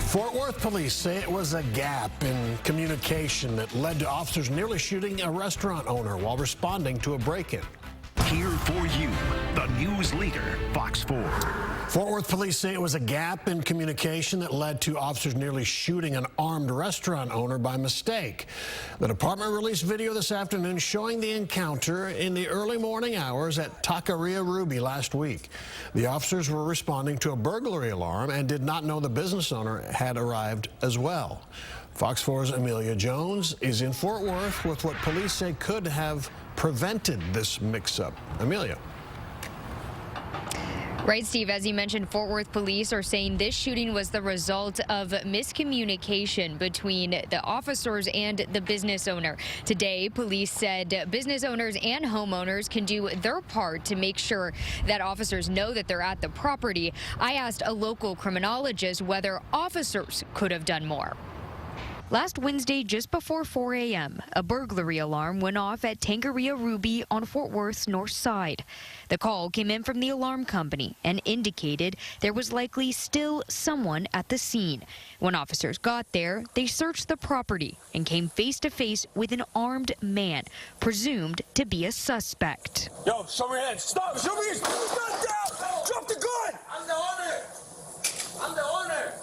Fort Worth police say it was a gap in communication that led to officers nearly shooting a restaurant owner while responding to a break-in. Here for you, the news leader, Fox 4. Fort Worth police say it was a gap in communication that led to officers nearly shooting an armed restaurant owner by mistake. The department released video this afternoon showing the encounter in the early morning hours at Taqueria Ruby last week. The officers were responding to a burglary alarm and did not know the business owner had arrived as well. Fox 4's Amelia Jones is in Fort Worth with what police say could have prevented this mix-up. Amelia. Right, Steve, as you mentioned, Fort Worth police are saying this shooting was the result of miscommunication between the officers and the business owner. Today, police said business owners and homeowners can do their part to make sure that officers know that they're at the property. I asked a local criminologist whether officers could have done more. Last Wednesday, just before 4 a.m., a burglary alarm went off at Taqueria Ruby on Fort Worth's north side. The call came in from the alarm company and indicated there was likely still someone at the scene. When officers got there, they searched the property and came face to face with an armed man, presumed to be a suspect. Yo, show me your hands. Stop! Show me your hands! Gun down! Drop the gun! I'm the owner! I'm the owner!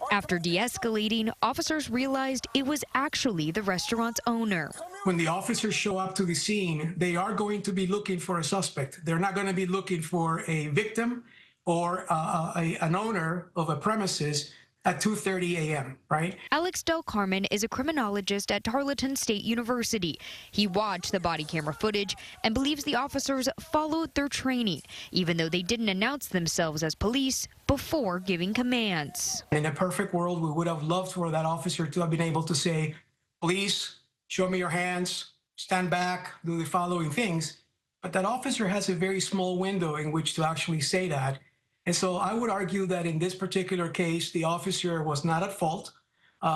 After de-escalating, officers realized it was actually the restaurant's owner. When the officers show up to the scene, they are going to be looking for a suspect. They're not going to be looking for a victim or an owner of a premises at 2:30 a.m., right? Alex Del Carmen is a criminologist at Tarleton State University. He watched the body camera footage and believes the officers followed their training, even though they didn't announce themselves as police before giving commands. In a perfect world, we would have loved for that officer to have been able to say, "Police, show me your hands, stand back, do the following things." But that officer has a very small window in which to actually say that. And so I would argue that in this particular case, the officer was not at fault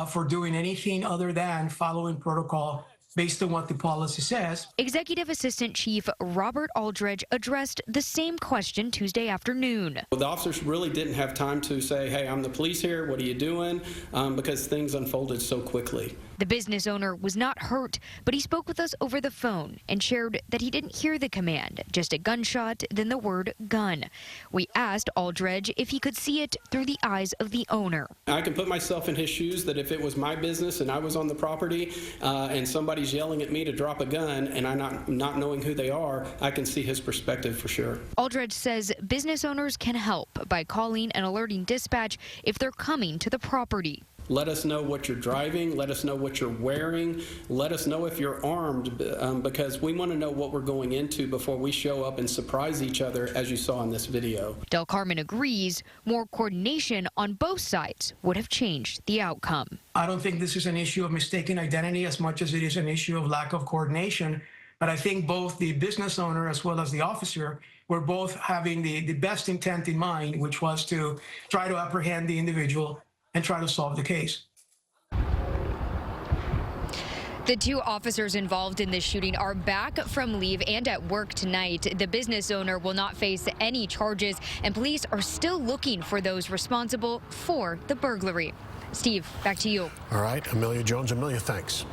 for doing anything other than following protocol based on what the policy says. Executive Assistant Chief Robert Aldridge addressed the same question Tuesday afternoon. Well, the officers really didn't have time to say, hey, I'm the police here, what are you doing? Because things unfolded so quickly. The business owner was not hurt, but he spoke with us over the phone and shared that he didn't hear the command, just a gunshot, then the word gun. We asked Aldridge if he could see it through the eyes of the owner. I can put myself in his shoes that if it was my business and I was on the property and somebody's yelling at me to drop a gun and I'm not knowing who they are, I can see his perspective for sure. Aldridge says business owners can help by calling and alerting dispatch if they're coming to the property. Let us know what you're driving. Let us know what you're wearing. Let us know if you're armed because we want to know what we're going into before we show up and surprise each other, as you saw in this video. Del Carmen agrees more coordination on both sides would have changed the outcome. I don't think this is an issue of mistaken identity as much as it is an issue of lack of coordination. But I think both the business owner as well as the officer were both having the best intent in mind, which was to try to apprehend the individual and try to solve the case. The two officers involved in this shooting are back from leave and at work tonight. The business owner will not face any charges, and police are still looking for those responsible for the burglary. Steve, back to you. All right, Amelia Jones. Amelia, thanks.